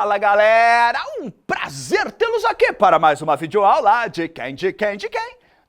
Fala galera, um prazer tê-los aqui para mais uma videoaula de quem?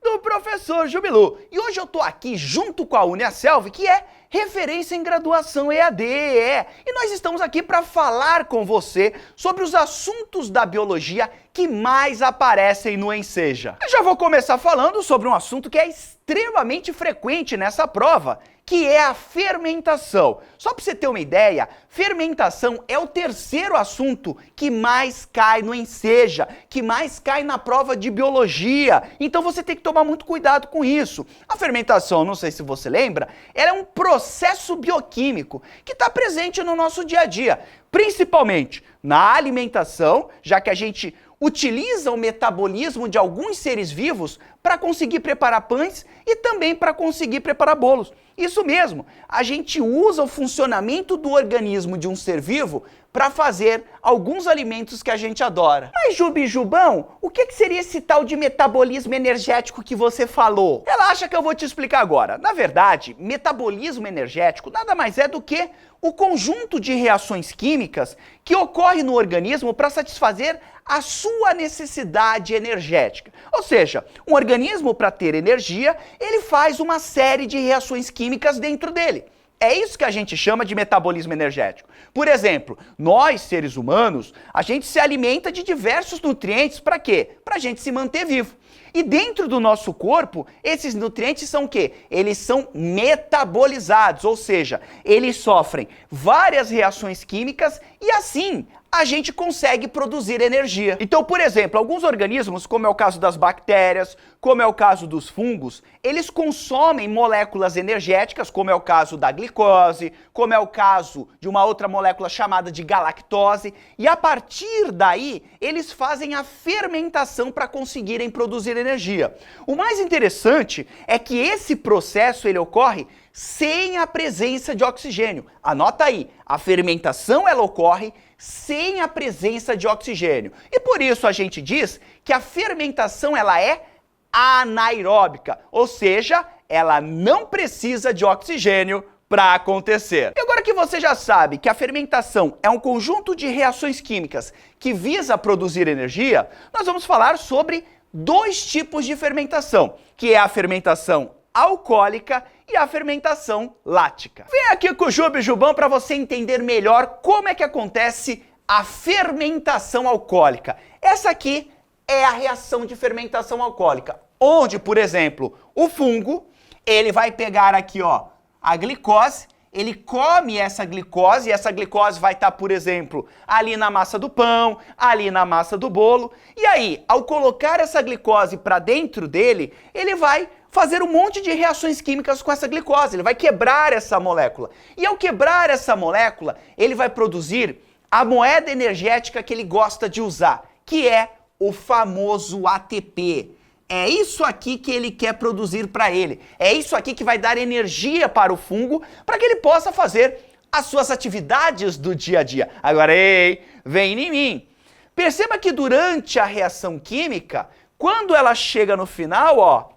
Do professor Jubilu. E hoje eu tô aqui junto com a Uniaselv, que é referência em graduação EAD. E nós estamos aqui para falar com você sobre os assuntos da biologia que mais aparecem no Enseja. Eu já vou começar falando sobre um assunto que é extremamente frequente nessa prova, que é a fermentação. Só para você ter uma ideia, fermentação é o terceiro assunto que mais cai no Enseja, que mais cai na prova de biologia. Então você tem que tomar muito cuidado com isso. A fermentação, não sei se você lembra, ela é um processo bioquímico que está presente no nosso dia a dia, principalmente na alimentação, já que a gente utiliza o metabolismo de alguns seres vivos para conseguir preparar pães e também para conseguir preparar bolos. Isso mesmo, a gente usa o funcionamento do organismo de um ser vivo para fazer alguns alimentos que a gente adora. Mas Jubão, o que seria esse tal de metabolismo energético que você falou? Relaxa que eu vou te explicar agora. Na verdade, metabolismo energético nada mais é do que o conjunto de reações químicas que ocorre no organismo para satisfazer a sua necessidade energética. Ou seja, um organismo, para ter energia, ele faz uma série de reações químicas dentro dele. É isso que a gente chama de metabolismo energético. Por exemplo, nós, seres humanos, a gente se alimenta de diversos nutrientes para quê? Para a gente se manter vivo. E dentro do nosso corpo, esses nutrientes são o quê? Eles são metabolizados, ou seja, eles sofrem várias reações químicas e assim a gente consegue produzir energia. Então, por exemplo, alguns organismos, como é o caso das bactérias, como é o caso dos fungos, eles consomem moléculas energéticas, como é o caso da glicose, como é o caso de uma outra molécula chamada de galactose, e a partir daí, eles fazem a fermentação para conseguirem produzir energia. O mais interessante é que esse processo ele ocorre sem a presença de oxigênio. Anota aí, a fermentação ela ocorre sem a presença de oxigênio. E por isso a gente diz que a fermentação ela é anaeróbica, ou seja, ela não precisa de oxigênio para acontecer. E agora que você já sabe que a fermentação é um conjunto de reações químicas que visa produzir energia, nós vamos falar sobre dois tipos de fermentação, que é a fermentação alcoólica e a fermentação lática. Vem aqui com o Jubão para você entender melhor como é que acontece a fermentação alcoólica. Essa aqui é a reação de fermentação alcoólica, onde, por exemplo, o fungo, ele vai pegar aqui, ó, a glicose, ele come essa glicose, e essa glicose vai estar, por exemplo, ali na massa do pão, ali na massa do bolo, e aí, ao colocar essa glicose para dentro dele, ele vai fazer um monte de reações químicas com essa glicose, ele vai quebrar essa molécula. E ao quebrar essa molécula, ele vai produzir a moeda energética que ele gosta de usar, que é o famoso ATP. É isso aqui que ele quer produzir para ele. É isso aqui que vai dar energia para o fungo, para que ele possa fazer as suas atividades do dia a dia. Agora, ei, vem em mim. Perceba que durante a reação química, quando ela chega no final, ó,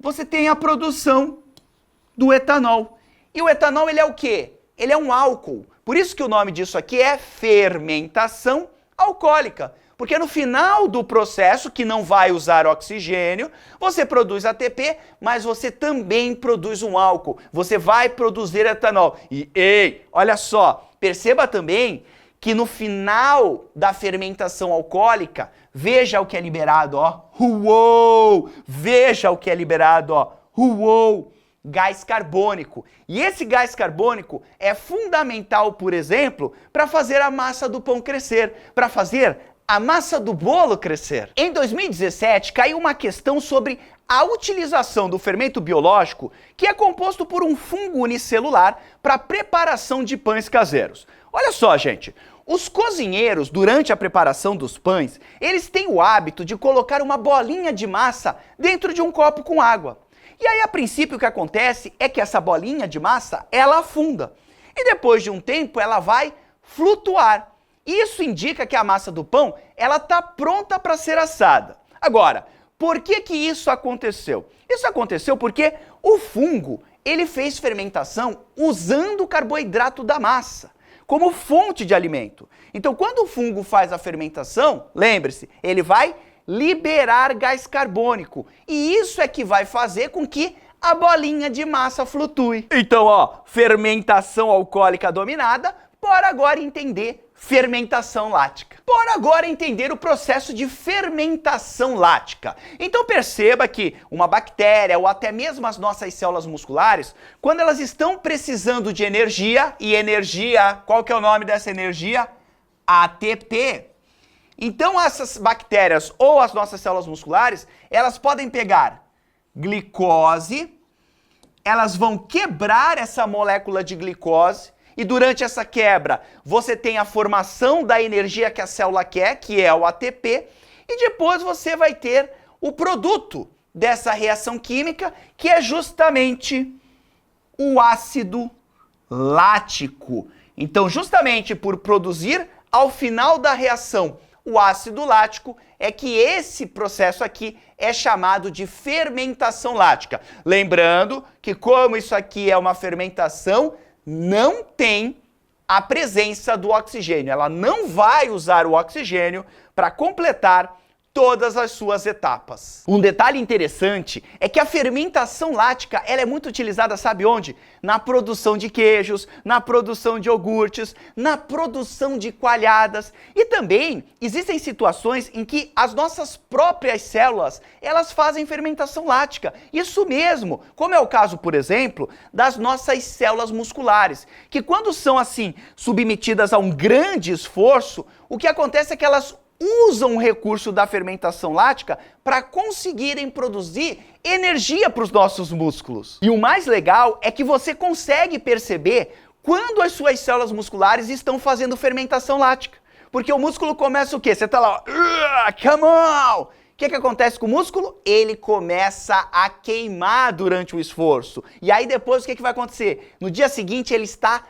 você tem a produção do etanol. E o etanol, ele é o quê? Ele é um álcool. Por isso que o nome disso aqui é fermentação alcoólica. Porque no final do processo, que não vai usar oxigênio, você produz ATP, mas você também produz um álcool. Você vai produzir etanol. E, ei, olha só, perceba também que no final da fermentação alcoólica, veja o que é liberado, ó. Uou! Veja o que é liberado, ó. Uou! Gás carbônico. E esse gás carbônico é fundamental, por exemplo, para fazer a massa do pão crescer, para fazer a massa do bolo crescer. Em 2017, caiu uma questão sobre a utilização do fermento biológico, que é composto por um fungo unicelular, para a preparação de pães caseiros. Olha só, gente. Os cozinheiros, durante a preparação dos pães, eles têm o hábito de colocar uma bolinha de massa dentro de um copo com água. E aí, a princípio, o que acontece é que essa bolinha de massa, ela afunda. E depois de um tempo, ela vai flutuar. Isso indica que a massa do pão, ela está pronta para ser assada. Agora, por que isso aconteceu? Isso aconteceu porque o fungo, ele fez fermentação usando o carboidrato da massa. como fonte de alimento. Então, quando o fungo faz a fermentação, lembre-se, ele vai liberar gás carbônico. E isso é que vai fazer com que a bolinha de massa flutue. Então, fermentação alcoólica dominada, bora agora entender fermentação lática. Bora agora entender o processo de fermentação lática. Então perceba que uma bactéria ou até mesmo as nossas células musculares, quando elas estão precisando de energia, e energia, qual que é o nome dessa energia? ATP. Então essas bactérias ou as nossas células musculares, elas podem pegar glicose, elas vão quebrar essa molécula de glicose, e durante essa quebra, você tem a formação da energia que a célula quer, que é o ATP, e depois você vai ter o produto dessa reação química, que é justamente o ácido lático. Então, justamente por produzir, ao final da reação, o ácido lático, é que esse processo aqui é chamado de fermentação lática. Lembrando que como isso aqui é uma fermentação, não tem a presença do oxigênio. Ela não vai usar o oxigênio para completar todas as suas etapas. Um detalhe interessante é que a fermentação lática ela é muito utilizada, sabe onde? Na produção de queijos, na produção de iogurtes, na produção de coalhadas. E também existem situações em que as nossas próprias células, elas fazem fermentação lática. Isso mesmo, como é o caso, por exemplo, das nossas células musculares, que quando são assim submetidas a um grande esforço, o que acontece é que elas usam o recurso da fermentação lática para conseguirem produzir energia para os nossos músculos. E o mais legal é que você consegue perceber quando as suas células musculares estão fazendo fermentação lática. Porque o músculo começa o quê? Você está lá, come on! O que acontece com o músculo? Ele começa a queimar durante o esforço. E aí depois o que vai acontecer? No dia seguinte ele está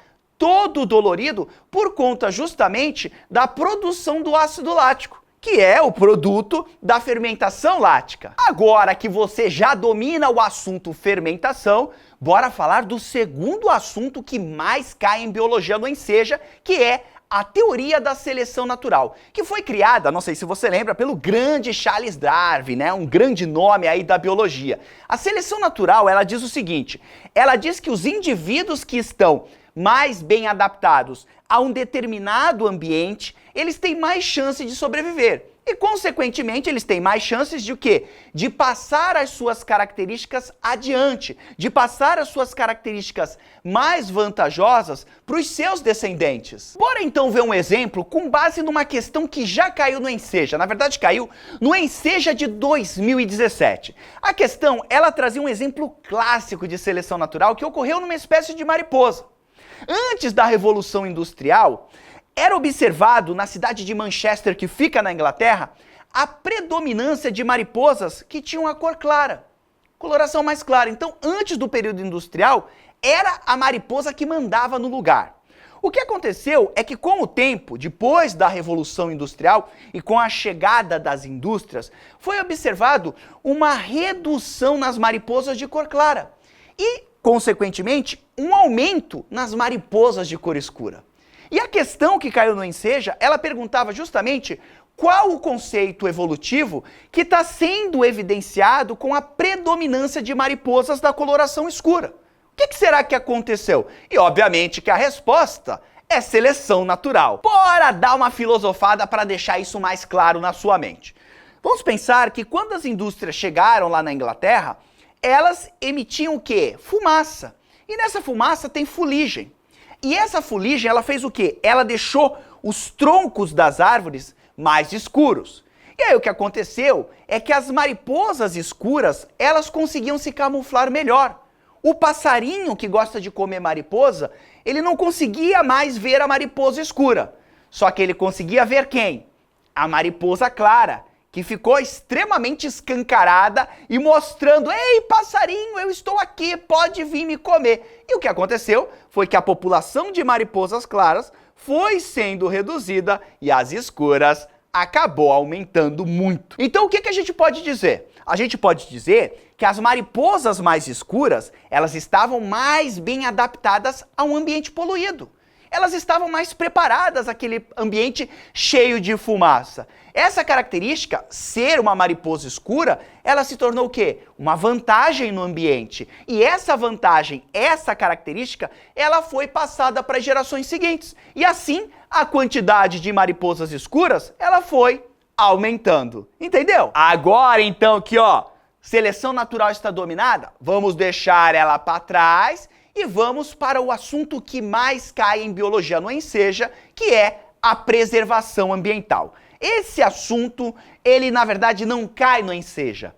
todo dolorido por conta justamente da produção do ácido lático, que é o produto da fermentação lática. Agora que você já domina o assunto fermentação, bora falar do segundo assunto que mais cai em biologia no Enseja, que é a teoria da seleção natural, que foi criada, não sei se você lembra, pelo grande Charles Darwin, né? Um grande nome aí da biologia. A seleção natural, ela diz o seguinte, ela diz que os indivíduos que estão mais bem adaptados a um determinado ambiente, eles têm mais chance de sobreviver. E, consequentemente, eles têm mais chances de o quê? De passar as suas características adiante, de passar as suas características mais vantajosas para os seus descendentes. Bora então ver um exemplo com base numa questão que já caiu no Enseja. Na verdade, caiu no Enseja de 2017. A questão, ela trazia um exemplo clássico de seleção natural que ocorreu numa espécie de mariposa. Antes da Revolução Industrial, era observado na cidade de Manchester, que fica na Inglaterra, a predominância de mariposas que tinham a cor clara, coloração mais clara. Então, antes do período industrial, era a mariposa que mandava no lugar. O que aconteceu é que com o tempo, depois da Revolução Industrial e com a chegada das indústrias, foi observado uma redução nas mariposas de cor clara e, consequentemente, um aumento nas mariposas de cor escura. E a questão que caiu no Enseja, ela perguntava justamente qual o conceito evolutivo que está sendo evidenciado com a predominância de mariposas da coloração escura. O que será que aconteceu? E obviamente que a resposta é seleção natural. Bora dar uma filosofada para deixar isso mais claro na sua mente. Vamos pensar que quando as indústrias chegaram lá na Inglaterra, elas emitiam o quê? Fumaça. E nessa fumaça tem fuligem. E essa fuligem, ela fez o quê? Ela deixou os troncos das árvores mais escuros. E aí o que aconteceu é que as mariposas escuras, elas conseguiam se camuflar melhor. O passarinho que gosta de comer mariposa, ele não conseguia mais ver a mariposa escura. Só que ele conseguia ver quem? A mariposa clara, que ficou extremamente escancarada e mostrando, ei, passarinho, eu estou aqui, pode vir me comer. E o que aconteceu foi que a população de mariposas claras foi sendo reduzida e as escuras acabou aumentando muito. Então o que a gente pode dizer? A gente pode dizer que as mariposas mais escuras, elas estavam mais bem adaptadas a um ambiente poluído. elas estavam mais preparadas àquele ambiente cheio de fumaça. Essa característica, ser uma mariposa escura, ela se tornou o quê? Uma vantagem no ambiente. E essa vantagem, essa característica, ela foi passada para as gerações seguintes. E assim, a quantidade de mariposas escuras, ela foi aumentando. Entendeu? Agora então que, seleção natural está dominada, vamos deixar ela para trás e vamos para o assunto que mais cai em biologia no Enseja, que é a preservação ambiental. Esse assunto, ele na verdade não cai no Enseja,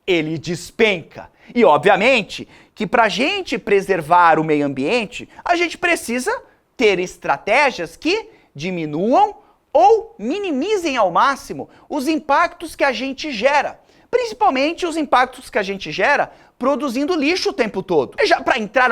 ele despenca. E obviamente que para a gente preservar o meio ambiente, a gente precisa ter estratégias que diminuam ou minimizem ao máximo os impactos que a gente gera. Principalmente os impactos que a gente gera produzindo lixo o tempo todo. E já para entrar,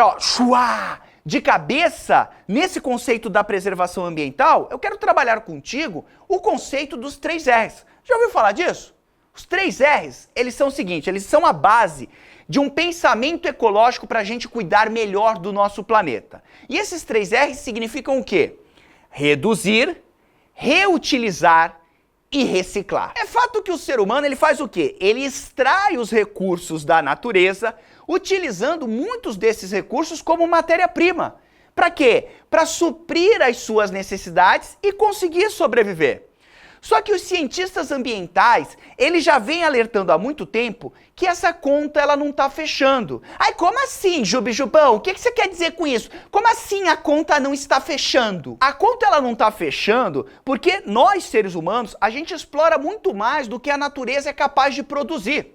de cabeça nesse conceito da preservação ambiental, eu quero trabalhar contigo o conceito dos 3 R's. Já ouviu falar disso? Os 3 R's, eles são o seguinte, eles são a base de um pensamento ecológico para a gente cuidar melhor do nosso planeta. E esses 3 R's significam o quê? Reduzir, reutilizar e reciclar. É fato que o ser humano ele faz o quê? Ele extrai os recursos da natureza, utilizando muitos desses recursos como matéria-prima. Para quê? Para suprir as suas necessidades e conseguir sobreviver. Só que os cientistas ambientais, eles já vêm alertando há muito tempo que essa conta ela não está fechando. Ai, como assim, Jubão? O que você quer dizer com isso? Como assim a conta não está fechando? A conta ela não está fechando porque nós, seres humanos, a gente explora muito mais do que a natureza é capaz de produzir.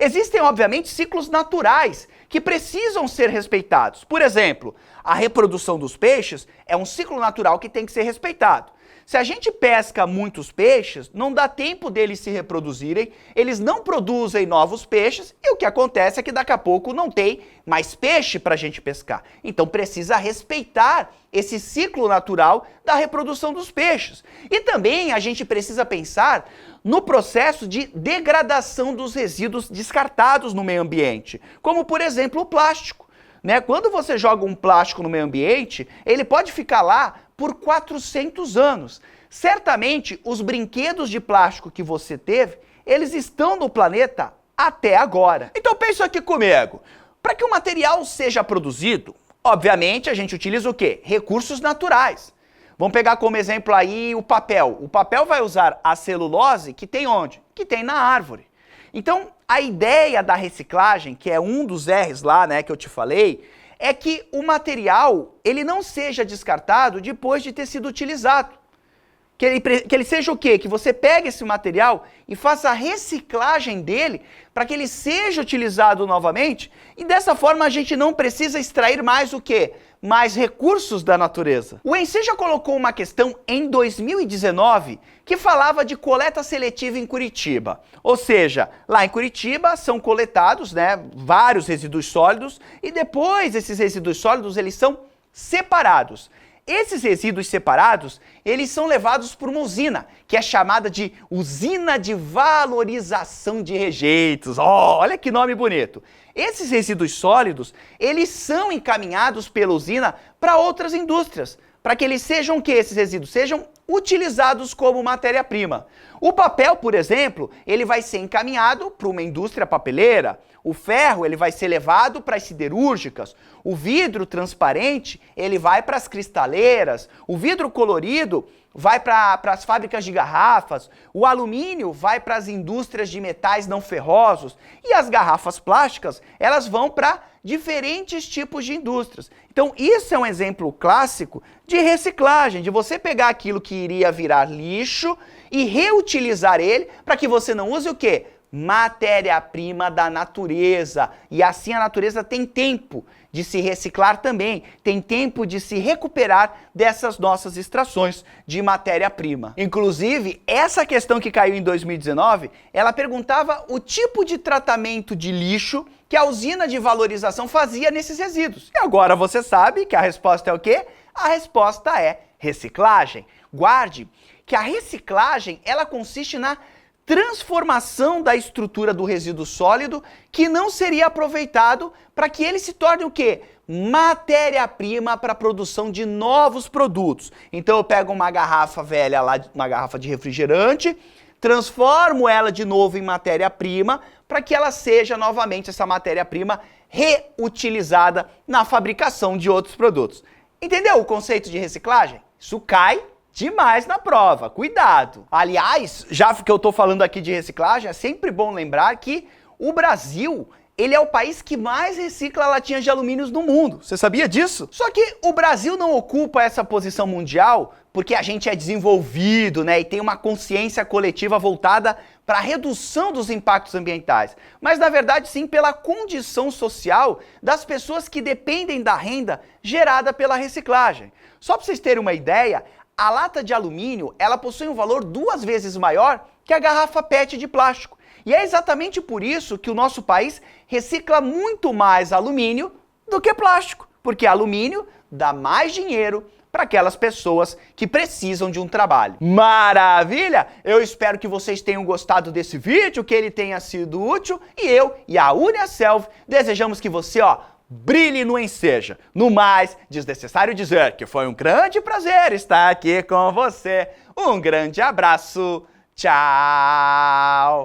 Existem, obviamente, ciclos naturais que precisam ser respeitados. Por exemplo, a reprodução dos peixes é um ciclo natural que tem que ser respeitado. Se a gente pesca muitos peixes, não dá tempo deles se reproduzirem, eles não produzem novos peixes e o que acontece é que daqui a pouco não tem mais peixe para a gente pescar. Então precisa respeitar esse ciclo natural da reprodução dos peixes. E também a gente precisa pensar no processo de degradação dos resíduos descartados no meio ambiente, como por exemplo o plástico. Quando você joga um plástico no meio ambiente, ele pode ficar lá por 400 anos. Certamente, os brinquedos de plástico que você teve, eles estão no planeta até agora. Então pensa aqui comigo. Para que o material seja produzido, obviamente a gente utiliza o quê? Recursos naturais. Vamos pegar como exemplo aí o papel. O papel vai usar a celulose que tem onde? Que tem na árvore. Então, a ideia da reciclagem, que é um dos R's lá, que eu te falei, é que o material ele não seja descartado depois de ter sido utilizado. Que ele seja o quê? Que você pegue esse material e faça a reciclagem dele para que ele seja utilizado novamente e dessa forma a gente não precisa extrair mais o quê? Mais recursos da natureza. O Enseja colocou uma questão em 2019 que falava de coleta seletiva em Curitiba. Ou seja, lá em Curitiba são coletados vários resíduos sólidos e depois esses resíduos sólidos eles são separados. Esses resíduos separados, eles são levados por uma usina, que é chamada de usina de valorização de rejeitos. Olha que nome bonito! Esses resíduos sólidos, eles são encaminhados pela usina para outras indústrias, para que eles sejam esses resíduos sejam utilizados como matéria-prima. O papel, por exemplo, ele vai ser encaminhado para uma indústria papeleira. O ferro, ele vai ser levado para as siderúrgicas. O vidro transparente, ele vai para as cristaleiras. O vidro colorido vai para as fábricas de garrafas. O alumínio vai para as indústrias de metais não ferrosos. E as garrafas plásticas, elas vão para diferentes tipos de indústrias. Então, isso é um exemplo clássico de reciclagem, de você pegar aquilo que iria virar lixo e reutilizar ele para que você não use o quê? Matéria-prima da natureza. E assim a natureza tem tempo de se reciclar também, tem tempo de se recuperar dessas nossas extrações de matéria-prima. Inclusive, essa questão que caiu em 2019, ela perguntava o tipo de tratamento de lixo que a usina de valorização fazia nesses resíduos. E agora você sabe que a resposta é o quê? A resposta é reciclagem. Guarde que a reciclagem, ela consiste na transformação da estrutura do resíduo sólido que não seria aproveitado para que ele se torne o quê? matéria-prima para a produção de novos produtos. Então eu pego uma garrafa velha lá, uma garrafa de refrigerante, transformo ela de novo em matéria-prima para que ela seja novamente essa matéria-prima reutilizada na fabricação de outros produtos. Entendeu o conceito de reciclagem? Isso cai demais na prova, cuidado! Aliás, já que eu estou falando aqui de reciclagem, é sempre bom lembrar que o Brasil, ele é o país que mais recicla latinhas de alumínio no mundo. Você sabia disso? Só que o Brasil não ocupa essa posição mundial porque a gente é desenvolvido, né, e tem uma consciência coletiva voltada para a redução dos impactos ambientais. Mas, na verdade, sim, pela condição social das pessoas que dependem da renda gerada pela reciclagem. Só para vocês terem uma ideia, a lata de alumínio, ela possui um valor 2 vezes maior que a garrafa PET de plástico. E é exatamente por isso que o nosso país recicla muito mais alumínio do que plástico, porque alumínio dá mais dinheiro para aquelas pessoas que precisam de um trabalho. Maravilha? Eu espero que vocês tenham gostado desse vídeo, que ele tenha sido útil, e eu e a Uniaselv desejamos que você, brilhe no Enseja. No mais, desnecessário dizer que foi um grande prazer estar aqui com você. Um grande abraço. Tchau!